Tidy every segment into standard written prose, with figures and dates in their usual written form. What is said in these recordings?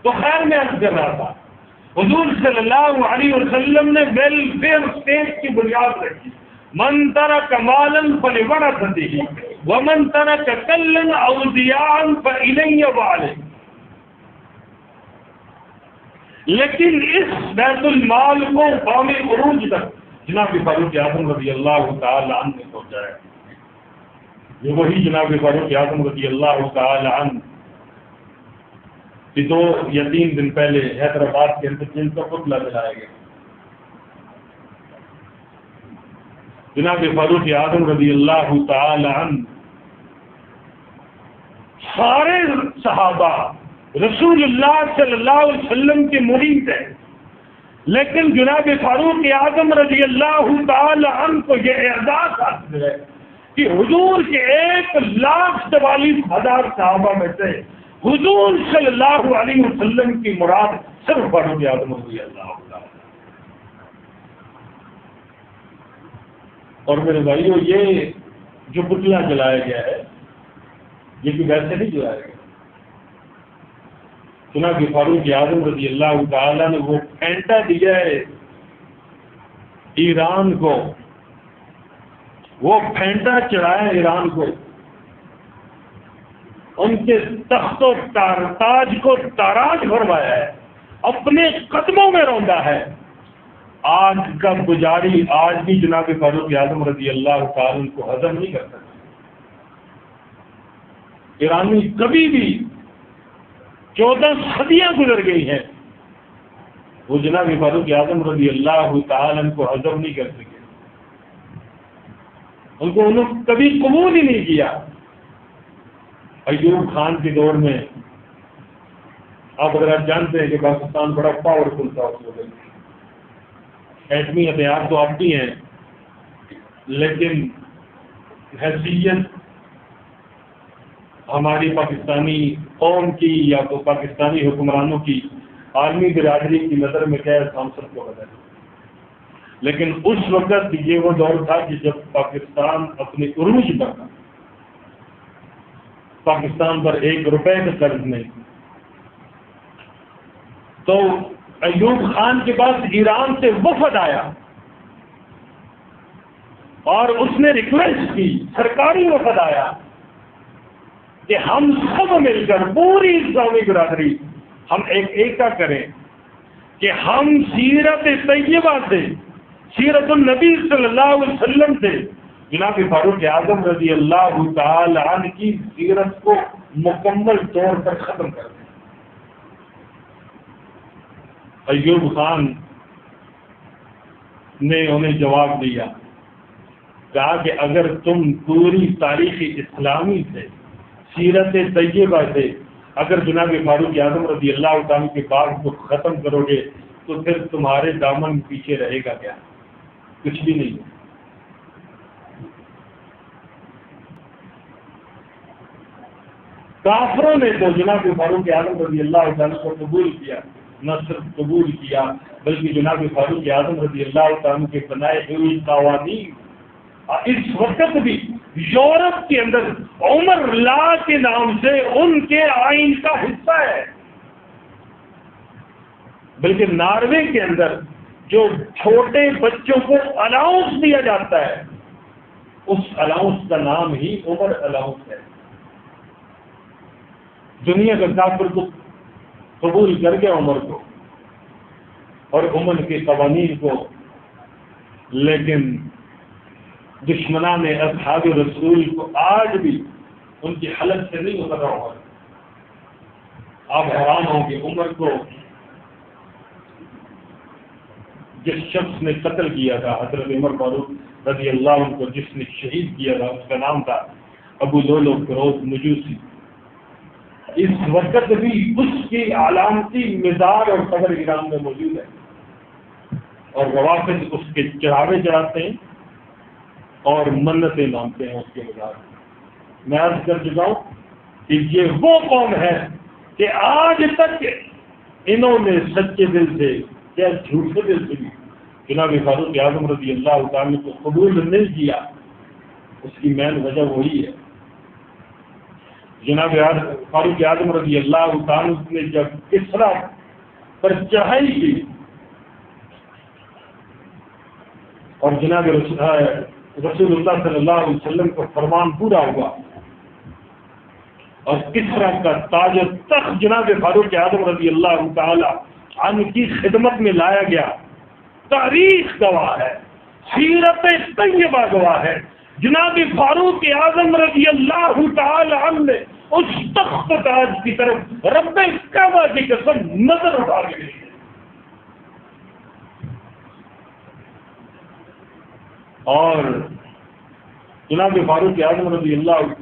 تو خیر میں عرض کر رہا تھا حضور صلی اللہ علیہ وسلم نے ویلفیئر اسٹیٹ کی بنیاد رکھی. من ترک مالا فلورثته ومن ترک کلا او ضیاعا فالی وعلیہ. لیکن اس بیت المال کو قومی عروج تک جناب فاروق اعظم رضی اللہ تعالی عنہ نے پہنچایا. یہ وہی جناب فاروق اعظم رضی اللہ تعالی عنہ کہ 2 یا 3 دن پہلے حیدرآباد کے اندر جن کا پتلا جلایا گیا. جناب فاروق اعظم رضی اللہ تعالی عنہ سارے صحابہ رسول اللہ صلی اللہ علیہ وسلم کے مرید ہیں، لیکن جناب فاروق اعظم رضی اللہ تعالی عنہ کو یہ اعزاز حاصل ہے کہ حضور کے 1,44,000 صحابہ میں سے حضور صلی اللہ علیہ وسلم کی مراد صرف فاروق اعظم رضی اللہ تعالی. اور میرے بھائیو یہ جو پتلا جلایا گیا ہے یہ بھی ویسے نہیں جلایا گیا. جناب فاروق اعظم رضی اللہ تعالیٰ نے وہ پھینٹا دیا ہے ایران کو، وہ پھینٹا چڑھایا ایران کو، ان کے تخت و تاج کو تاراج فرمایا ہے، اپنے قدموں میں روندا ہے. آج کا پجاری آج بھی جناب فاروق اعظم رضی اللہ تعالیٰ کو ہضم نہیں کر سکتا. ایرانی کبھی بھی 14 صدیاں گزر گئی ہیں، وہ جناب فاروق اعظم رضی اللہ تعالیٰ کو ہضم نہیں کر سکے. ان کو انہوں نے کبھی قبول ہی نہیں کیا. ایوب خان کے دور میں آپ اگر آپ جانتے ہیں کہ پاکستان بڑا پاورفل تھا اس وقت، ایٹمی ہتھیار تو اب بھی ہیں، لیکن حیثیت ہماری پاکستانی قوم کی یا تو پاکستانی حکمرانوں کی عالمی برادری کی نظر میں کیا ہم سب کو بدل. لیکن اس وقت یہ وہ دور تھا کہ جب پاکستان اپنے عروج پر تھا، پاکستان پر 1 روپے کا قرض نہیں. تو ایوب خان کے پاس ایران سے وفد آیا اور اس نے ریکویسٹ کی، سرکاری وفد آیا کہ ہم سب مل کر پوری اسلامی برادری ہم ایکا کریں کہ ہم سیرت طیبہ سے، سیرت النبی صلی اللہ علیہ وسلم سے جناب فاروق اعظم رضی اللہ تعالی عنہ کی سیرت کو مکمل طور پر ختم کر دیں. ایوب خان نے انہیں جواب دیا، کہا کہ اگر تم پوری تاریخ اسلامی سے، سیرت طیبہ سے اگر جناب فاروق اعظم رضی اللہ تعالیٰ کے بات کو ختم کرو گے تو پھر تمہارے دامن پیچھے رہے گا کیا؟ کچھ بھی نہیں. کافروں نے تو جناب فاروق اعظم رضی اللہ تعالیٰ کو قبول کیا، نہ صرف قبول کیا بلکہ جناب فاروق اعظم رضی اللہ تعالیٰ کے بنائے ہوئے قوانین اس وقت بھی یورپ کے اندر عمر لا کے نام سے ان کے آئین کا حصہ ہے. بلکہ ناروے کے اندر جو چھوٹے بچوں کو الاؤنس دیا جاتا ہے اس الاؤنس کا نام ہی عمر الاؤنس ہے. دنیا کا کافر کو قبول کر کے عمر کو اور عمر کے قوانین کو، لیکن دشمنان اصحاب رسول کو آج بھی ان کی حالت سے نہیں اتر رہا. آپ حیران ہوں کہ عمر کو جس شخص نے قتل کیا تھا، حضرت عمر فاروق رضی اللہ عنہ کو جس نے شہید کیا تھا، اس کا نام تھا ابو لولو فیروز مجوسی. اس وقت بھی اس کی علامتی مزار اور قبر ایران میں موجود ہے، اور روافض اس کے چڑھاوے چڑھاتے ہیں اور منتیں مانگتے ہیں اس کے مزار. میں عرض کر چکا ہوں کہ یہ وہ قوم ہے کہ آج تک انہوں نے سچے دل سے یا جھوٹے دل سے بھی جناب فاروق اعظم رضی اللہ تعالیٰ کو قبول نہیں کیا. اس کی مین وجہ وہی ہے جناب فاروق اعظم رضی اللہ تعالیٰ نے جب کسرا پر چڑھائی کی اور جناب رسول اللہ صلی اللہ علیہ وسلم کا فرمان پورا ہوا اور کسرا کا تاج و تخت جناب فاروق اعظم رضی اللہ تعالی عنہ کی خدمت میں لایا گیا، تاریخ گواہ ہے، سیرت طیبہ گواہ ہے، جناب فاروق اعظم رضی اللہ تعالی عنہ نے اس تخت تاج کی طرف رب کعبہ کی قسم نظر اٹھا کے گئی اور جناب فاروق اعظم رضی اللہ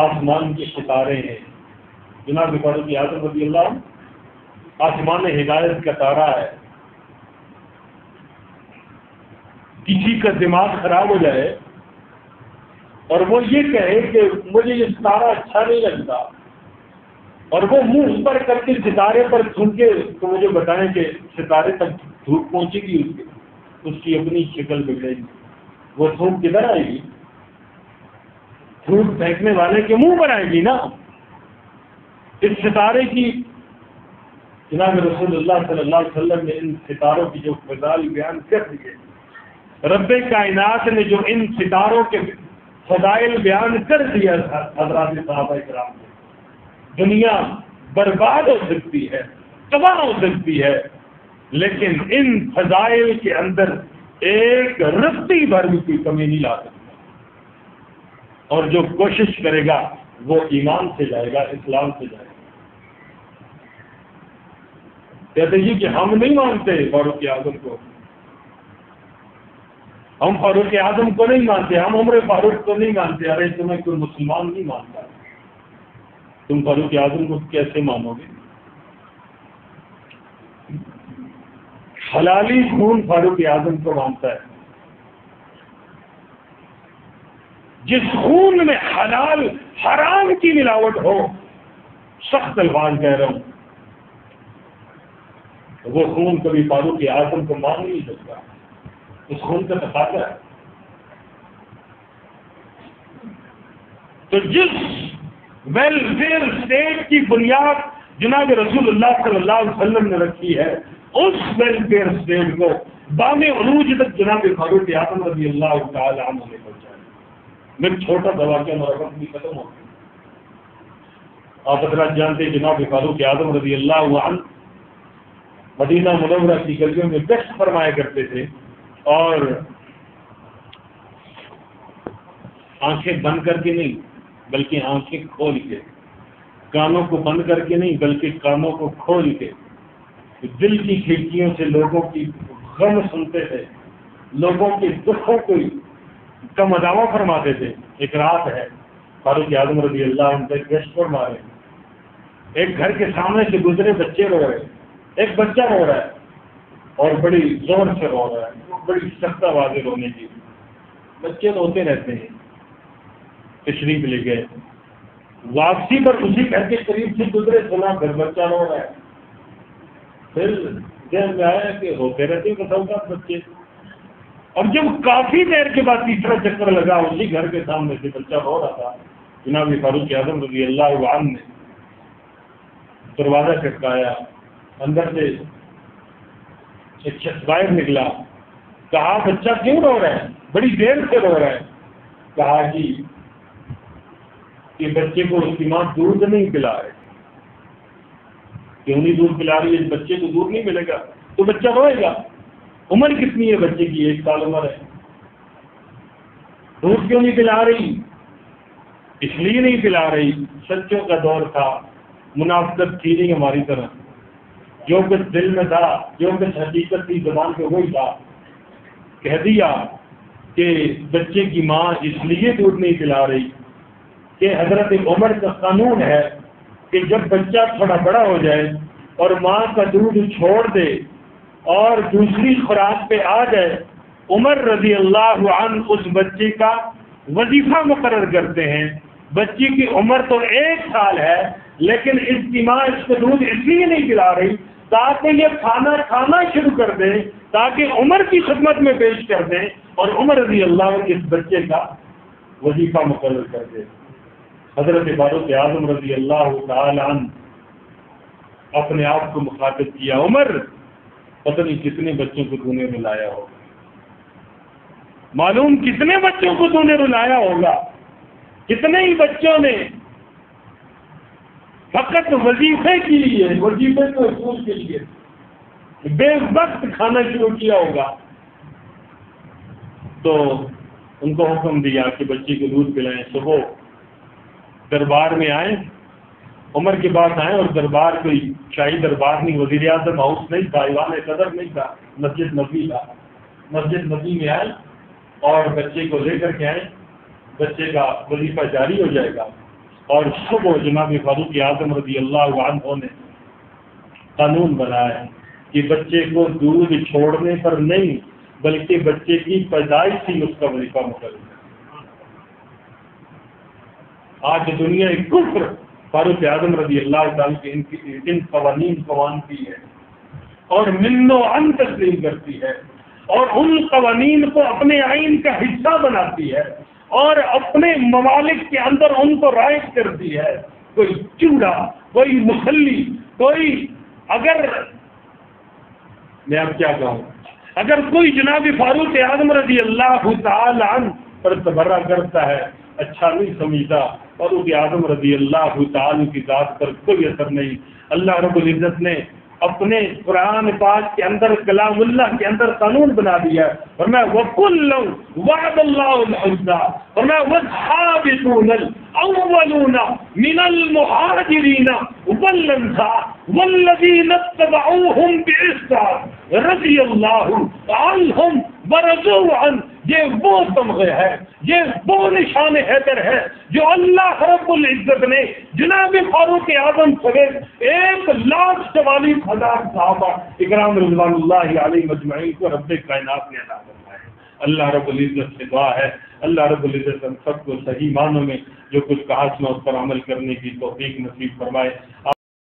آسمان کے ستارے ہیں، جناب فاروق اعظم رضی اللہ آسمان ہدایت کا تارا ہے۔ کسی کا دماغ خراب ہو جائے اور وہ یہ کہے کہ مجھے یہ ستارہ اچھا نہیں لگتا اور وہ منہ پر کر کے ستارے پر تھوکے تو مجھے بتائیں کہ ستارے تک دھوپ پہنچے گی، اس کی اپنی شکل بگڑے گی، وہ دھوپ کدھر آئے گی؟ دھوپ پھینکنے والے کے منہ پر آئے گی نا۔ اس ستارے کی جناب رسول اللہ صلی اللہ علیہ وسلم نے ان ستاروں کی جو فضائل بیان کر دیے، رب کائنات نے جو ان ستاروں کے فضائل بیان کر دیا حضرات صحابہ کرام نے، دنیا برباد ہو سکتی ہے، تباہ ہو سکتی ہے، لیکن ان فضائل کے اندر ایک رتی بھر بھی کوئی کمی نہیں لا سکتا، اور جو کوشش کرے گا وہ ایمان سے جائے گا، اسلام سے جائے گا۔ کہتے ہیں کہ ہم نہیں مانتے فاروق اعظم کو، ہم فاروق اعظم کو نہیں مانتے، ہم عمر فاروق کو نہیں مانتے۔ ارے تمہیں کوئی مسلمان نہیں مانتا، تم فاروق اعظم کو کیسے مانو گے؟ حلالی خون فاروق اعظم کو مانتا ہے، جس خون میں حلال حرام کی ملاوٹ ہو، سخت الفاظ کہہ رہا ہوں، وہ خون کبھی فاروق اعظم کو مان نہیں سکتا، اس خون کا تقاضا ہے۔ تو جس ویلفیئر اسٹیٹ کی بنیاد جناب رسول اللہ صلی اللہ علیہ وسلم نے رکھی ہے، اس ویلفیئر اسٹیٹ کو بام عروج تک جناب فاروق اعظم رضی اللہ تعالی عنہ نے پہنچایا۔ میں چھوٹا سا واقعہ مربت بھی ختم ہو گیا۔ آپ حضرات جانتے جناب فاروق اعظم رضی اللہ عنہ مدینہ منورہ کی گلیوں میں گشت فرمایا کرتے تھے، اور آنکھیں بند کر کے نہیں بلکہ آنکھیں کھول کے، کانوں کو بند کر کے نہیں بلکہ کانوں کو کھول کے دل کی کھڑکیوں سے لوگوں کی غم سنتے تھے، لوگوں کے دکھوں کو کا مداوع فرماتے تھے۔ ایک رات ہے، فاروق اعظم رضی اللہ عنہ گشت فرما رہے ہیں، ایک گھر کے سامنے سے گزرے بچے رو رہے، ایک بچہ رو رہا ہے اور بڑی زور سے رو رہا ہے، بڑی سخت آواز رونے کی، بچے روتے رہتے ہیں۔ تشریف لے گئے، واپسی پر اسی گھر کے قریب سے گزرے، سنا گھر بچہ رو رہا ہے، پھر ذہن میں آیا کہ روتے رہتے ہیں بتاؤ بچے، اور جب کافی دیر کے بعد تیسرا چکر لگا، اسی گھر کے سامنے سے بچہ رو رہا تھا، جناب فاروق اعظم رضی اللہ عنہ نے دروازہ کھٹکایا، اندر سے ایک شخص باہر نکلا، کہا بچہ کیوں رو رہا ہے، بڑی دیر سے رو رہا ہے؟ کہا جی کہ بچے کو اس کی ماں دودھ نہیں پلا رہے۔ کیوں نہیں دودھ پلا رہی ہے؟ بچے کو دودھ نہیں ملے گا تو بچہ روئے گا۔ عمر کتنی ہے بچے کی؟ 1 سال عمر ہے، دودھ کیوں نہیں پلا رہی؟ اس لیے نہیں پلا رہی، سچوں کا دور تھا، منافقت تھی نہیں ہماری طرح، جو کچھ دل میں تھا، جو کچھ حقیقت تھی زبان پہ وہی تھا۔ کہہ دیا کہ بچے کی ماں اس لیے دودھ نہیں پلا رہی کہ حضرت عمر کا قانون ہے کہ جب بچہ تھوڑا بڑا ہو جائے اور ماں کا دودھ چھوڑ دے اور دوسری خوراک پہ آ جائے، عمر رضی اللہ عنہ اس بچے کا وظیفہ مقرر کرتے ہیں۔ بچے کی عمر تو 1 سال ہے، لیکن اس کی ماں اس کو دودھ اس لیے نہیں پلا رہی تاکہ یہ کھانا کھانا شروع کر دیں، تاکہ عمر کی خدمت میں پیش کر دیں، اور عمر رضی اللہ عنہ اس بچے کا وظیفہ مقرر کر دیں۔ حضرت فاروق اعظم رضی اللہ تعالی عنہ اپنے آپ کو مخاطب کیا، عمر پتہ نہیں کتنے بچوں کو تو نے رلایا ہوگا، معلوم کتنے بچوں کو تو نے رلایا ہوگا، کتنے ہی بچوں نے فقط وظیفے کے لیے، وظیفے کے حصول کے لیے بے وقت کھانا شروع کیا ہوگا۔ تو ان کو حکم دیا کہ بچی کو دودھ پلائیں، صبح دربار میں آئیں، عمر کے بعد آئیں، اور دربار کوئی شاہی دربار نہیں، وزیر اعظم ہاؤس نہیں تھا، ایوان صدر نہیں تھا، مسجد نبی تھا، مسجد نبی میں آئیں اور بچے کو لے کر کے آئیں، بچے کا وظیفہ جاری ہو جائے گا۔ اور صبح جناب فاروق اعظم رضی اللہ عنہ نے قانون بنایا ہے کہ بچے کو دودھ چھوڑنے پر نہیں بلکہ بچے کی پیدائش سے اس کا وظیفہ مقرر ہے۔ آج دنیا ایک کفر فاروق اعظم رضی اللہ تعالیٰ کے ان قوانین کو مانتی ہے اور من و عن تسلیم کرتی ہے، اور ان قوانین کو اپنے آئین کا حصہ بناتی ہے اور اپنے ممالک کے اندر ان کو رائج کرتی ہے۔ کوئی چوڑا، کوئی مخلی، کوئی اگر میں اب کیا کہوں، اگر کوئی جناب فاروق اعظم رضی اللہ تعالی عنہ پر تبرہ کرتا ہے، اچھا نہیں سمجھتا، فاروق اعظم رضی اللہ تعالی کی ذات پر کوئی اثر نہیں۔ اللہ رب العزت نے اپنے قرآن پاک کے اندر، کلام اللہ کے اندر قانون بنا دیا، فرمایا وَكُلًّا وَعَدَ اللَّهُ الْحُسْنَىٰ، فرمایا وَالصَّابِرُونَ الْأَوَّلُونَ مِنَ الْمُهَاجِرِينَ وَالْأَنصَارِ وَالَّذِينَ اتَّبَعُوهُم بِإِحْسَانٍ رضی اللہ عنہم ورضوا عنہ۔ یہ وہ تمغے ہے، یہ وہ نشان حیدر ہے جو اللہ رب العزت نے جناب فاروق اعظم سمیت 1,44,000 صحابہ اکرام رضوان اللہ علیہ مجمعین کو رب کائنات نے عطا فرمایا ہے۔ اللہ رب العزت سے دعا ہے، اللہ رب العزت ہم سب کو صحیح معنوں میں جو کچھ کہا سنا اس پر عمل کرنے کی توفیق نصیب فرمائے۔